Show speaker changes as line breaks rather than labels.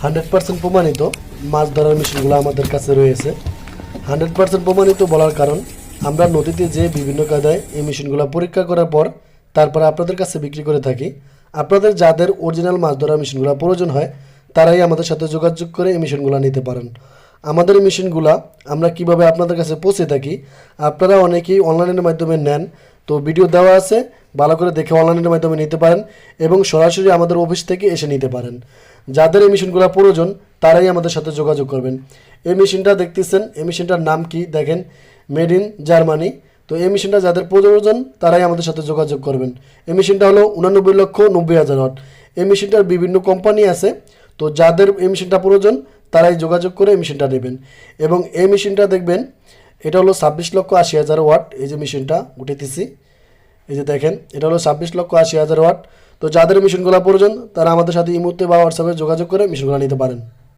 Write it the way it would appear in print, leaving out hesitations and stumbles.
100% প্রমাণিত মাছ ধরার মেশিনগুলো আমাদের কাছে রয়েছে। 100% প্রমাণিত বলার কারণ আমরা নদীতে যে বিভিন্ন কায়দায় এই মেশিনগুলো পরীক্ষা করার পর তারপরে আপনাদের কাছে বিক্রি করে থাকি। আপনাদের যাদের অরিজিনাল মাছ ধরার মেশিনগুলো প্রয়োজন হয় তারাই আমাদের সাথে যোগাযোগ করে এই মেশিনগুলো নিতে পারেন। আমাদের এই মেশিনগুলো আমরা কিভাবে আপনাদের কাছে পৌঁছে থাকি, আপনারা অনেকেই অনলাইনের মাধ্যমে নেন, তো ভিডিও দেওয়া আছে, ভালো করে দেখে অনলাইনের মাধ্যমে নিতে পারেন এবং সরাসরি আমাদের অফিস থেকে এসে নিতে পারেন। যাদের এই মেশিনগুলো প্রয়োজন তারাই আমাদের সাথে যোগাযোগ করবেন। এই মেশিনটা দেখতেছেন, এই মেশিনটার নাম কি দেখেন, মেড ইন জার্মানি। তো এই মেশিনটা যাদের প্রয়োজন তারাই আমাদের সাথে যোগাযোগ করবেন। এই মেশিনটা হলো 89,90,000 ওয়াট। এই মেশিনটার বিভিন্ন কোম্পানি আছে, তো যাদের এই মেশিনটা প্রয়োজন তারাই যোগাযোগ করে এই মেশিনটা নেবেন। এবং এই মেশিনটা দেখবেন এটা হলো 26,80,000 ওয়াট। এই যে মেশিনটা উঠেতেছি, এই যে দেখেন এটা হলো 26,80,000 ওয়াট। তো যাদের মেশিনগুলো প্রয়োজন তারা আমাদের সাথে এই মুহূর্তে বা হোয়াটসঅ্যাপে যোগাযোগ করে মেশিনগুলো নিতে পারেন।